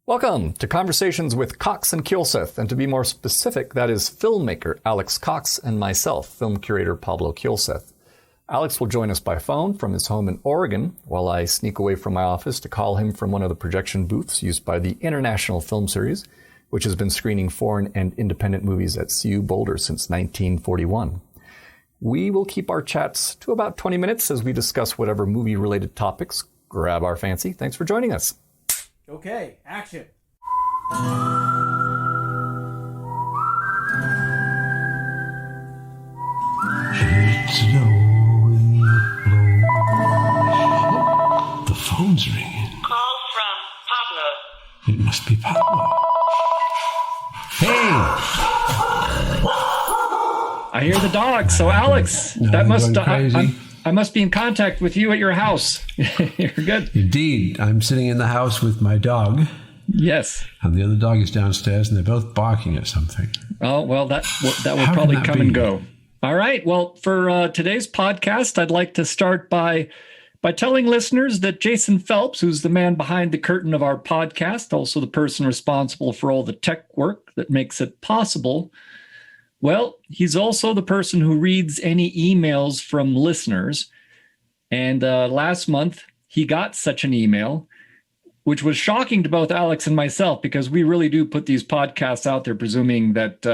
Welcome to Conversations with Cox and Kielseth, and to be more specific, that is filmmaker Alex Cox and myself, film curator Pablo Kielseth. Alex will join us by phone from his home in Oregon, while I sneak away from my office to call him from one of the projection booths used by the International Film Series, which has been screening foreign and independent movies at CU Boulder since 1941. We will keep our chats to about 20 minutes as we discuss whatever movie-related topics grab our fancy. Thanks for joining us. Okay, action. It's snowing, it blows. Oh, the phone's ringing. Call from Pablo. It must be Pablo. Hey! I hear the dog. So Alex, No, that must crazy. I must be in contact with you at your house. You're good. Indeed, I'm sitting in the house with my dog, Yes. and the other dog is downstairs, and they're both barking at something. Oh, well, that will How probably can that come be? and go. All right. Well, for today's podcast, I'd like to start by telling listeners that Jason Phelps, who's the man behind the curtain of our podcast, also the person responsible for all the tech work that makes it possible, well, he's also the person who reads any emails from listeners. And last month, he got such an email, which was shocking to both Alex and myself, because we really do put these podcasts out there presuming that,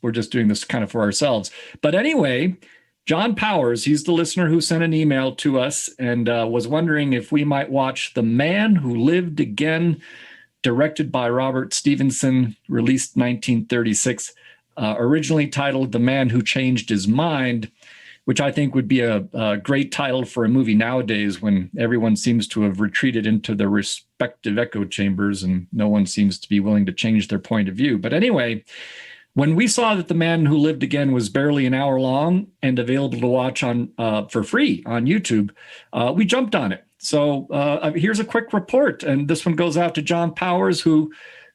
we're just doing this kind of for ourselves. But anyway, John Powers, he's the listener who sent an email to us and was wondering if we might watch The Man Who Lived Again, directed by Robert Stevenson, released 1936. Originally titled The Man Who Changed His Mind, which I think would be a great title for a movie nowadays when everyone seems to have retreated into their respective echo chambers and no one seems to be willing to change their point of view. But anyway, when we saw that The Man Who Lived Again was barely an hour long and available to watch on for free on YouTube, we jumped on it. So here's a quick report, and this one goes out to John Powers, who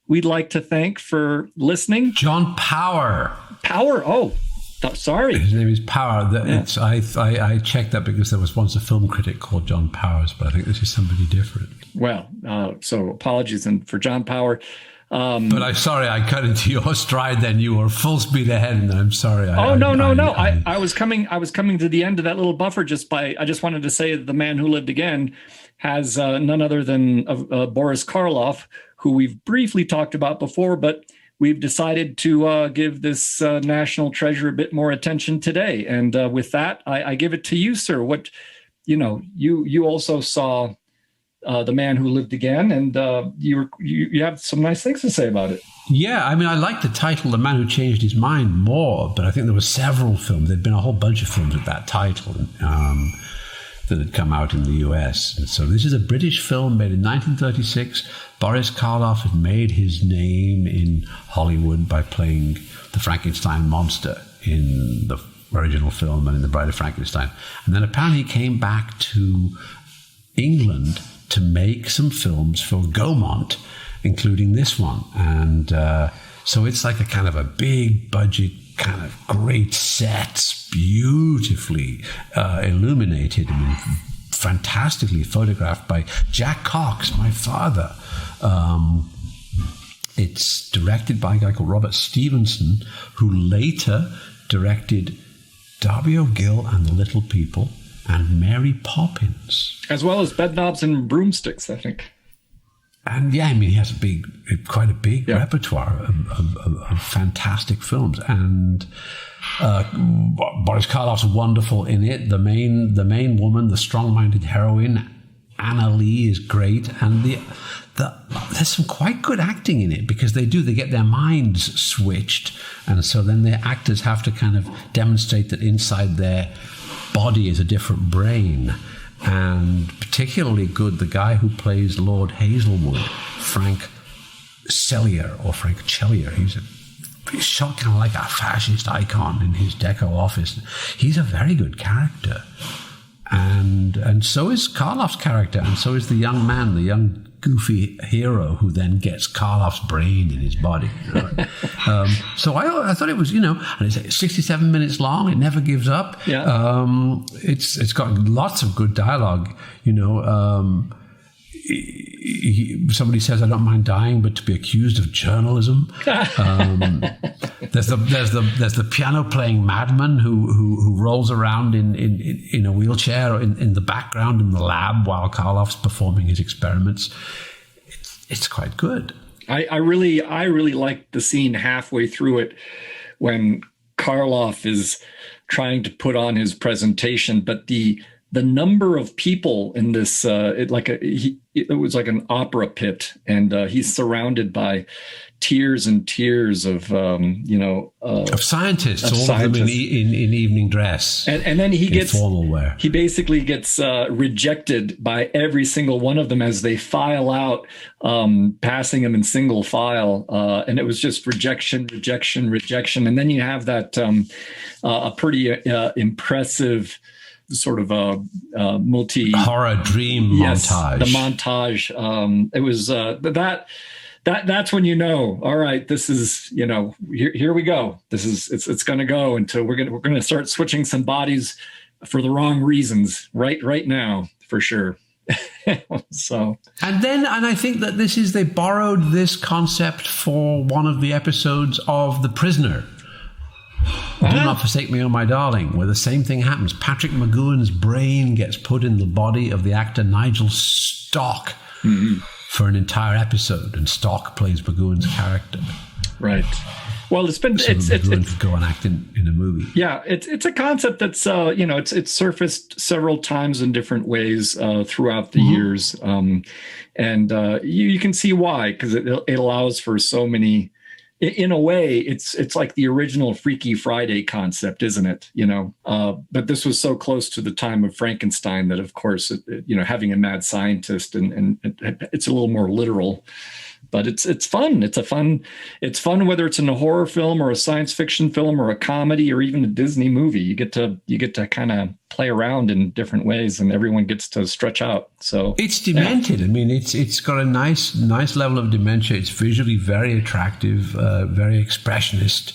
we'd like to thank for listening. John Power. Power? Oh, sorry. His name is Power. I checked that because there was once a film critic called John Powers, but I think this is somebody different. Well, so apologies for John Power. But I'm sorry, I cut into your stride. Then you were full speed ahead, and I'm sorry. No. I was coming to the end of that little buffer. I just wanted to say that The Man Who Lived Again has none other than Boris Karloff, who we've briefly talked about before, but we've decided to give this national treasure a bit more attention today. And with that, I give it to you, sir. What, you also saw The Man Who Lived Again, and you have some nice things to say about it. Yeah, I mean, I like the title, The Man Who Changed His Mind, more, but I think there were several films. There'd been a whole bunch of films with that title that had come out in the US. And so this is a British film made in 1936. Boris Karloff had made his name in Hollywood by playing the Frankenstein monster in the original film and in The Bride of Frankenstein. And then apparently he came back to England to make some films for Gaumont, including this one. And so it's like a kind of a big budget, kind of great sets, beautifully illuminated. I mean, fantastically photographed by Jack Cox, my father. It's directed by a guy called Robert Stevenson, who later directed Darby O'Gill and the Little People and Mary Poppins. As well as Bedknobs and Broomsticks, I think. And yeah, I mean, he has quite a big repertoire of fantastic films. And Boris Karloff's wonderful in it. The main woman, the strong-minded heroine, Anna Lee, is great. And there's some quite good acting in it, because they get their minds switched. And so then the actors have to kind of demonstrate that inside their body is a different brain. And particularly good, the guy who plays Lord Hazelwood, Frank Cellier, he's shot kind of like a fascist icon in his deco office. He's a very good character. And so is Karloff's character, and so is the young man, the young goofy hero who then gets Karloff's brain in his body. You know? So I thought it was, and it's 67 minutes long. It never gives up. Yeah. It's got lots of good dialogue. somebody says, "I don't mind dying, but to be accused of journalism." There's the piano playing madman who rolls around in a wheelchair in the background in the lab while Karloff's performing his experiments. It's quite good. I really like the scene halfway through it when Karloff is trying to put on his presentation, but the number of people in this, it was like an opera pit, and he's surrounded by tiers and tiers of scientists, all of them in evening dress, and then he gets formal wear. He basically gets rejected by every single one of them as they file out, passing him in single file, and it was just rejection, and then you have that a pretty impressive sort of a horror dream montage. The montage. It was that's when all right, this is here we go. This is it's going to go until we're going to start switching some bodies for the wrong reasons right now for sure. So and I think that they borrowed this concept for one of the episodes of The Prisoner. Do Not Forsake Me, Oh My Darling, where the same thing happens. Patrick McGowan's brain gets put in the body of the actor Nigel Stock for an entire episode, and Stock plays McGowan's character. Right. Well, it's been McGowan could go and act in a movie. Yeah, it's a concept that's it's surfaced several times in different ways throughout the years, and you can see why, because it allows for so many. In a way, it's like the original Freaky Friday concept, isn't it? But this was so close to the time of Frankenstein that, of course, having a mad scientist and it's a little more literal. But it's fun. It's fun whether it's in a horror film or a science fiction film or a comedy or even a Disney movie. You get to kind of play around in different ways, and everyone gets to stretch out. So it's demented. Yeah. I mean, it's got a nice level of dementia. It's visually very attractive, very expressionist,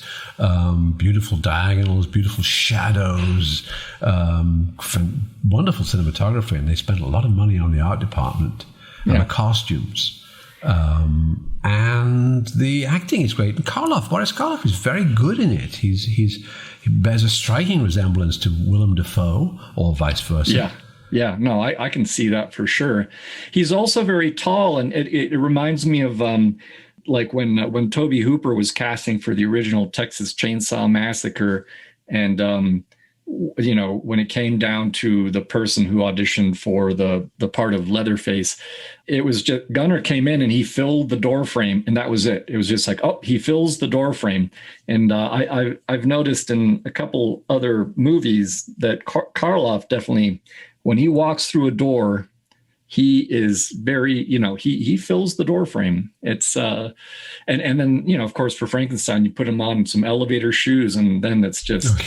beautiful diagonals, beautiful shadows, wonderful cinematography, and they spent a lot of money on the art department and the costumes. And the acting is great. And Boris Karloff is very good in it. He bears a striking resemblance to Willem Dafoe, or vice versa. Yeah. No, I can see that for sure. He's also very tall, and it reminds me of like when Tobe Hooper was casting for the original Texas Chainsaw Massacre, and when it came down to the person who auditioned for the part of Leatherface, it was just Gunnar came in and he filled the door frame, and that was it. It was just like, oh, he fills the door frame. And I've noticed in a couple other movies that Karloff definitely, when he walks through a door, he is very, he fills the door frame. It's and then, of course, for Frankenstein, you put him on some elevator shoes, and then it's just,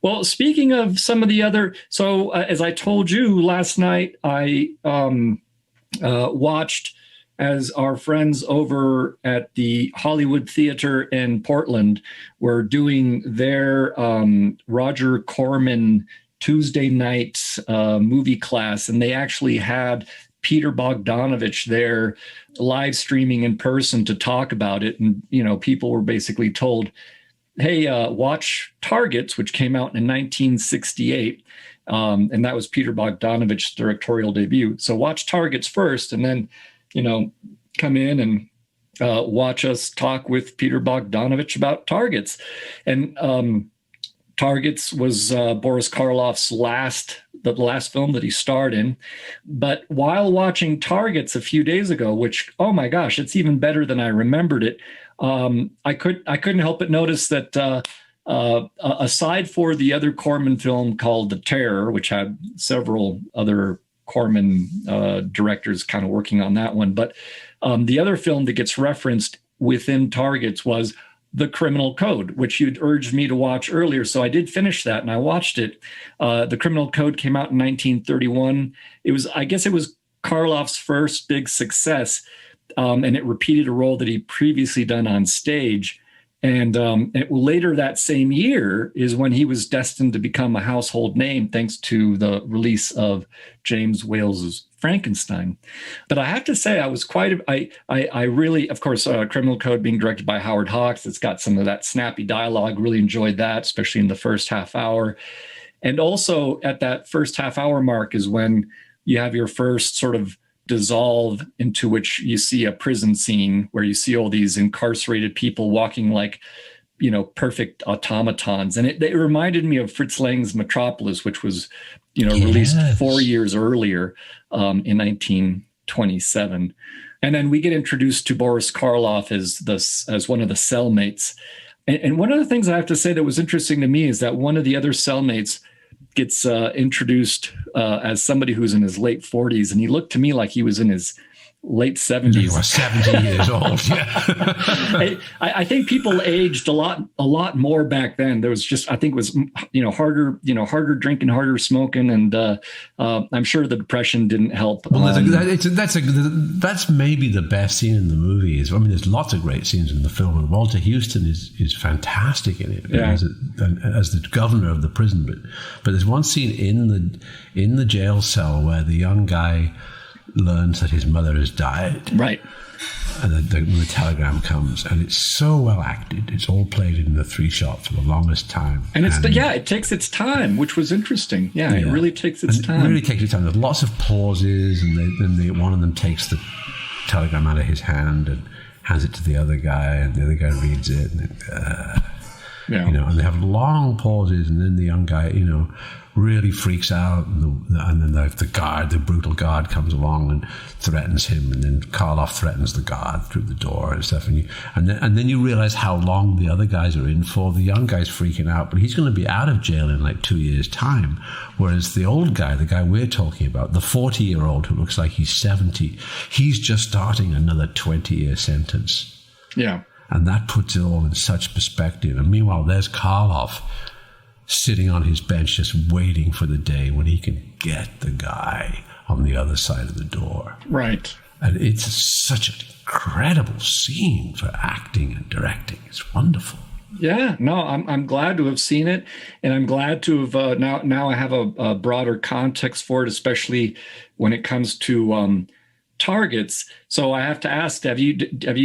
Well, speaking of some of the other, so as I told you last night, I watched, as our friends over at the Hollywood Theater in Portland were doing their Roger Corman Tuesday night movie class, and they actually had Peter Bogdanovich there live streaming in person to talk about it. And, people were basically told, hey, watch Targets, which came out in 1968. And that was Peter Bogdanovich's directorial debut. So watch Targets first, and then, come in and watch us talk with Peter Bogdanovich about Targets. And Targets was Boris Karloff's the last film that he starred in. But while watching Targets a few days ago, which, oh my gosh, it's even better than I remembered it, I couldn't help but notice that aside for the other Corman film called The Terror, which had several other Corman directors kind of working on that one, but the other film that gets referenced within Targets was The Criminal Code, which you'd urged me to watch earlier. So I did finish that and I watched it. The Criminal Code came out in 1931. I guess it was Karloff's first big success. And it repeated a role that he'd previously done on stage. And later that same year is when he was destined to become a household name, thanks to the release of James Wales's Frankenstein. But I have to say, I was I really, of course, Criminal Code being directed by Howard Hawks, it's got some of that snappy dialogue, really enjoyed that, especially in the first half hour. And also at that first half hour mark is when you have your first sort of dissolve into which you see a prison scene where you see all these incarcerated people walking like, perfect automatons. And it reminded me of Fritz Lang's Metropolis, which was, released 4 years earlier in 1927. And then we get introduced to Boris Karloff as one of the cellmates. And one of the things I have to say that was interesting to me is that one of the other cellmates gets introduced as somebody who's in his late 40s. And he looked to me like he was in his late 70s. He was 70 years old. Yeah. I think people aged a lot more back then. There was just, I think it was, harder drinking, harder smoking. And I'm sure the Depression didn't help. Well, that's maybe the best scene in the movie. There's lots of great scenes in the film, and Walter Houston is fantastic in it as the governor of the prison. But there's one scene in the jail cell where the young guy learns that his mother has died. Right. And the telegram comes, and it's so well acted. It's all played in the 3-shot for the longest time. And it takes its time, which was interesting. Yeah, it really takes its time. It really takes its time. There's lots of pauses, and then one of them takes the telegram out of his hand and hands it to the other guy, and the other guy reads it. And they have long pauses, and then the young guy, really freaks out, and then the brutal guard comes along and threatens him, and then Karloff threatens the guard through the door and stuff, and then you realize how long the other guys are in for. The young guy's freaking out, but he's going to be out of jail in like 2 years' time, whereas the old guy, the guy we're talking about, the 40-year-old who looks like he's 70, he's just starting another 20-year sentence. Yeah. And that puts it all in such perspective. And meanwhile, there's Karloff sitting on his bench just waiting for the day when he can get the guy on the other side of the door. Right. And it's such an incredible scene for acting and directing. It's wonderful. Yeah, no, I'm glad to have seen it, and I'm glad to have now I have a broader context for it, especially when it comes to targets. So I have to ask, have you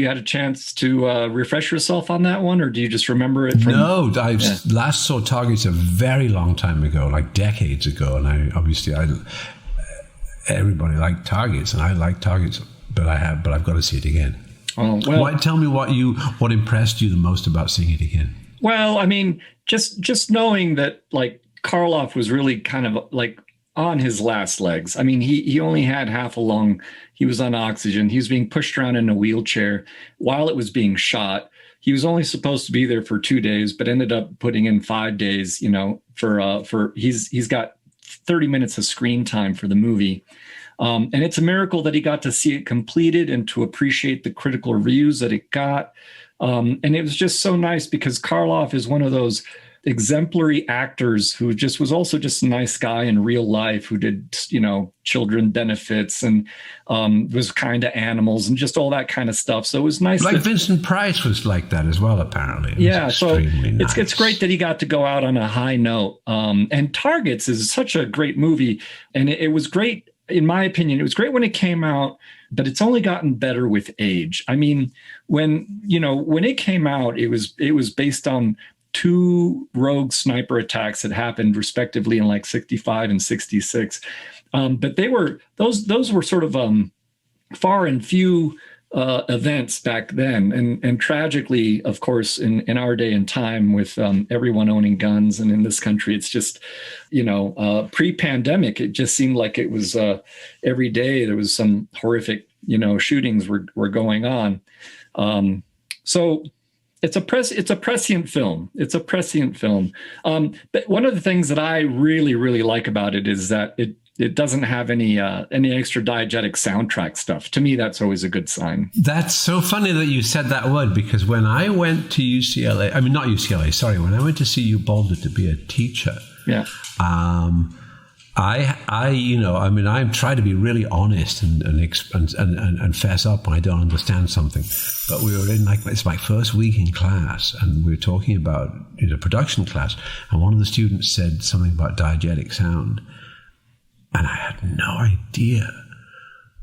had a chance to refresh yourself on that one, or do you just remember it from? No, I last saw Targets a very long time ago, like decades ago, and everybody liked Targets, and I like Targets, but I've got to see it again. Oh, well, tell me what impressed you the most about seeing it again? Well, I mean, just knowing that like Karloff was really kind of like on his last legs. I mean, he only had half a lung. He was on oxygen. He was being pushed around in a wheelchair while it was being shot. He was only supposed to be there for 2 days, but ended up putting in 5 days, for he's got 30 minutes of screen time for the movie. And it's a miracle that he got to see it completed and to appreciate the critical reviews that it got. And it was just so nice because Karloff is one of those exemplary actors who just was also just a nice guy in real life, who did, children benefits and was kind to animals and just all that kind of stuff. So it was nice. Like Vincent Price was like that as well, apparently. Yeah, so it's great that he got to go out on a high note. And Targets is such a great movie, and it was great. In my opinion, it was great when it came out, but it's only gotten better with age. I mean, when it came out, it was based on 2 rogue sniper attacks that happened respectively in like 65 and 66. But those were sort of far and few events back then. And tragically, of course, in our day and time with everyone owning guns, and in this country, it's just, pre-pandemic, it just seemed like it was every day there was some horrific, shootings were going on. So it's a prescient film. It's a prescient film. But one of the things that I really, really like about it is that it doesn't have any extra diegetic soundtrack stuff. To me, that's always a good sign. That's so funny that you said that word, because when I went to UCLA, I mean, not UCLA, sorry, when I went to CU Boulder to be a teacher, yeah. I try to be really honest and fess up when I don't understand something. But we were in it's my first week in class, and we were talking about production class, and one of the students said something about diegetic sound, and I had no idea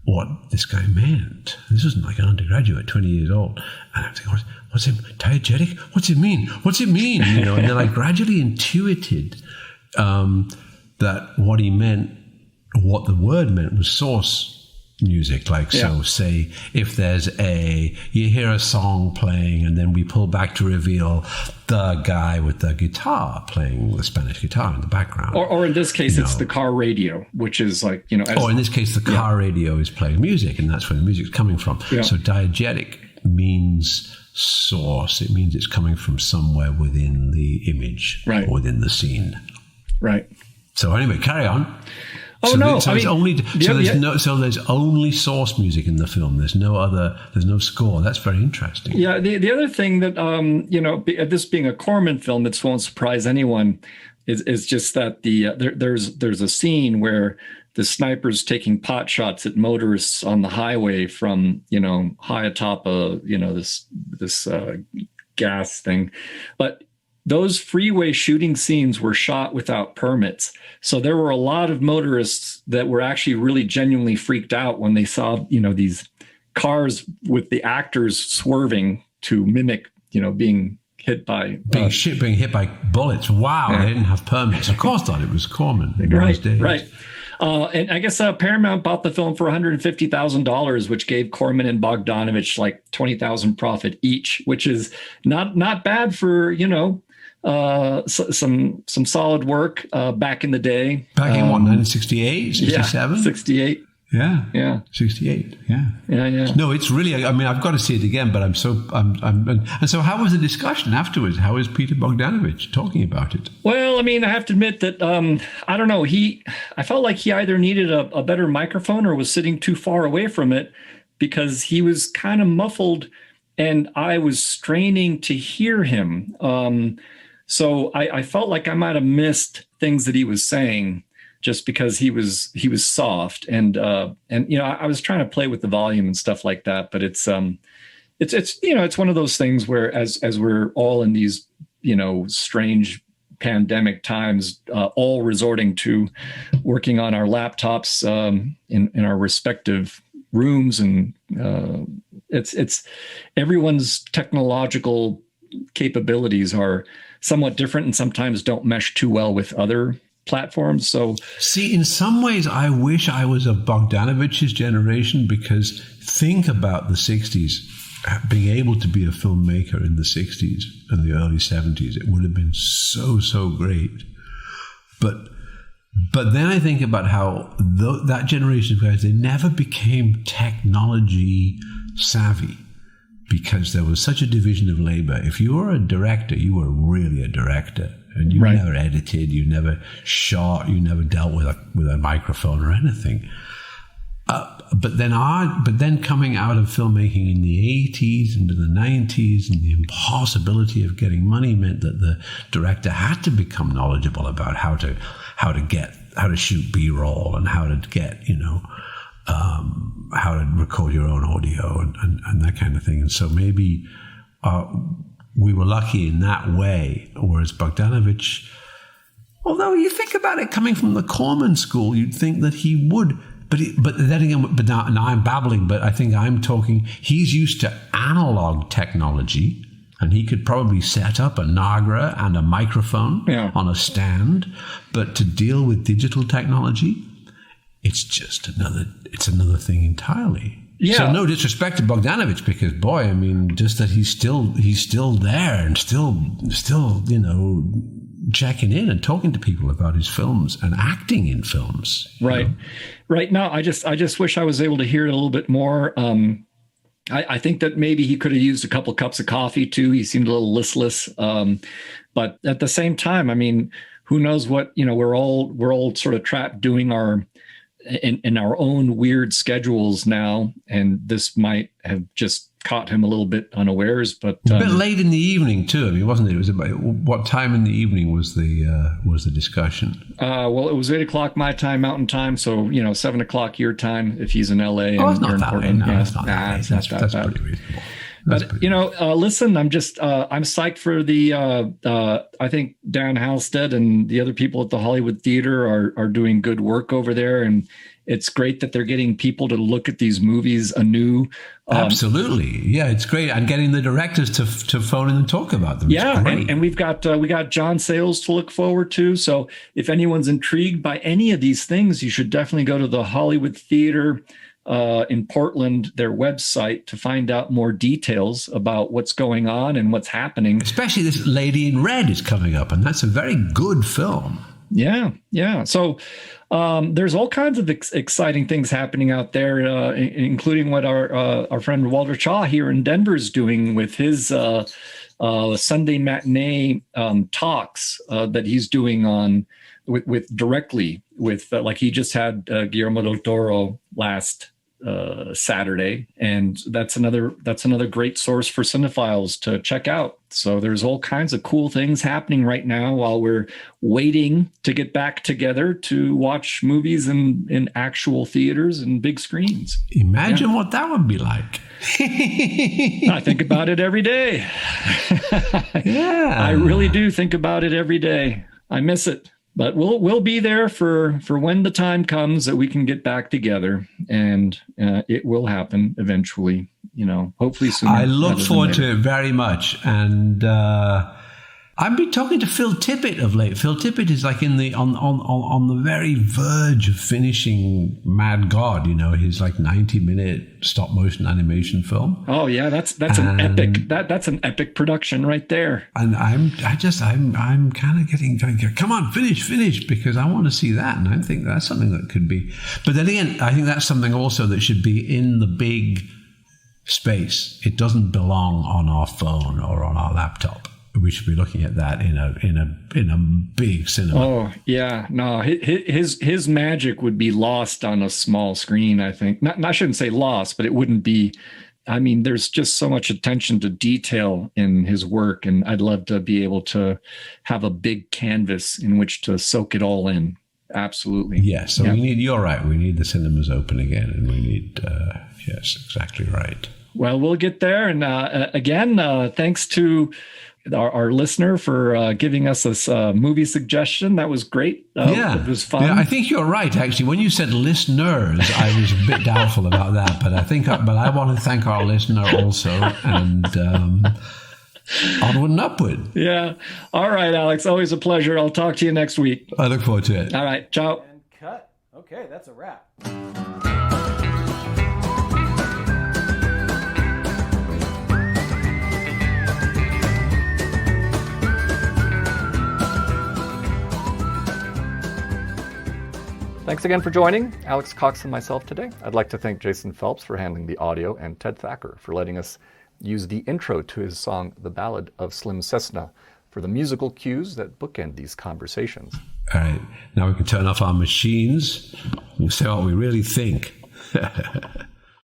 what this guy meant. This was like an undergraduate, 20 years old. And I'm thinking, what's it, diegetic? What's it mean? What's it mean? You know, and then I gradually intuited that what he meant, what the word meant was source music. Like, so say if there's you hear a song playing and then we pull back to reveal the guy with the guitar playing the Spanish guitar in the background. Or in this case, it's the car radio, which is like, you know. Or in this case, the car radio is playing music, and that's where the music's coming from. Yeah. So diegetic means source. It means it's coming from somewhere within the image, or within the scene. Right. So anyway, carry on. Oh, so no! There's only source music in the film. There's no score. That's very interesting. Yeah. The other thing that you know, this being a Corman film, it won't surprise anyone, is just that there's a scene where the sniper's taking pot shots at motorists on the highway from, you know, high atop this gas thing, but those freeway shooting scenes were shot without permits. So there were a lot of motorists that were actually really genuinely freaked out when they saw, you know, these cars with the actors swerving to mimic, you know, being hit by being hit by bullets. Wow, They didn't have permits. Of course not. It was Corman in those days. Right. And I guess Paramount bought the film for $150,000, which gave Corman and Bogdanovich like $20,000 profit each, which is not bad for, you know, some solid work back in the day. Back in 1968, 67? 68. Yeah. 68. Yeah. No, it's really, I mean, I've got to see it again, but and so how was the discussion afterwards? How is Peter Bogdanovich talking about it? Well, I mean, I have to admit that, I don't know, I felt like he either needed a better microphone or was sitting too far away from it, because he was kind of muffled and I was straining to hear him. So I felt like I might have missed things that he was saying, just because he was soft and you know, I was trying to play with the volume and stuff like that, but it's you know, it's one of those things where as we're all in these, you know, strange pandemic times, all resorting to working on our laptops in our respective rooms, and it's everyone's technological capabilities are somewhat different and sometimes don't mesh too well with other platforms. So see, in some ways, I wish I was of Bogdanovich's generation, because think about the 60s, being able to be a filmmaker in the 60s and the early 70s, it would have been so great. But then I think about how that generation of guys, they never became technology savvy, because there was such a division of labor. If you were a director, you were really a director. And you never edited, you never shot, you never dealt with a microphone or anything. But then coming out of filmmaking in the 80s into the 90s, and the impossibility of getting money meant that the director had to become knowledgeable about how to shoot B-roll and how to get, you know, how to record your own audio and that kind of thing. And so maybe we were lucky in that way, whereas Bogdanovich, although you think about it, coming from the Corman school, you'd think that he would, but then again, now I'm babbling, but I think I'm talking, he's used to analog technology, and he could probably set up a Nagra and a microphone on a stand, but to deal with digital technology, it's just another thing entirely. Yeah. So no disrespect to Bogdanovich, because boy, I mean, just that he's still there and still, you know, checking in and talking to people about his films and acting in films. Right. Know? Right. Now, I just wish I was able to hear it a little bit more. I think that maybe he could have used a couple of cups of coffee too. He seemed a little listless. But at the same time, I mean, who knows what, you know, we're all sort of trapped doing in our own weird schedules now, and this might have just caught him a little bit unawares. But a bit late in the evening too. I mean, wasn't it? It was about, what time in the evening was the discussion? Well, it was 8:00 my time, Mountain Time, so you know, 7:00 your time if he's in LA. Oh, it's not that late. No, it's not that late. That's pretty reasonable. But you know, listen, I'm psyched for the. I think Dan Halstead and the other people at the Hollywood Theater are doing good work over there, and It's great that they're getting people to look at these movies anew. Absolutely. Yeah, it's great. And getting the directors to phone in and talk about them. Yeah, and we got John Sayles to look forward to. So if anyone's intrigued by any of these things, you should definitely go to the Hollywood Theater in Portland, their website, to find out more details about what's going on and what's happening. Especially this Lady in Red is coming up, and that's a very good film. Yeah. So there's all kinds of exciting things happening out there, including what our friend Walter Chaw here in Denver is doing with his Sunday matinee talks that he's doing directly with like he just had Guillermo del Toro last Saturday, and that's another great source for cinephiles to check out. So there's all kinds of cool things happening right now while we're waiting to get back together to watch movies in actual theaters and big screens. Imagine what that would be like. I think about it every day. Yeah, I really do think about it every day. I miss it. But we'll be there for when the time comes that we can get back together, and it will happen eventually. Hopefully soon. I look forward to it very much, and I've been talking to Phil Tippett of late. Phil Tippett is like on the very verge of finishing Mad God. His like 90-minute stop motion animation film. Oh yeah, that's an epic. That's an epic production right there. And I'm kind of getting come on, finish, because I want to see that, and I think that's something that could be. But then again, I think that's something also that should be in the big space. It doesn't belong on our phone or on our laptop. We should be looking at that in a big cinema. Oh yeah, no, his magic would be lost on a small screen. I think. I shouldn't say lost, but it wouldn't be. I mean, there's just so much attention to detail in his work, and I'd love to be able to have a big canvas in which to soak it all in. Absolutely. Yes. So you're right. We need the cinemas open again, and we need. Yes, exactly right. Well, we'll get there, and again, thanks to our listener for giving us this movie suggestion. That was great. It was fun. Yeah, I think you're right. Actually, when you said listeners, I was a bit doubtful about that, but I want to thank our listener also, and onward and upward. Yeah. All right, Alex. Always a pleasure. I'll talk to you next week. I look forward to it. All right. Ciao. And cut. Okay, that's a wrap. Thanks again for joining Alex Cox and myself today. I'd like to thank Jason Phelps for handling the audio and Ted Thacker for letting us use the intro to his song, The Ballad of Slim Cessna, for the musical cues that bookend these conversations. All right, now we can turn off our machines and say what we really think.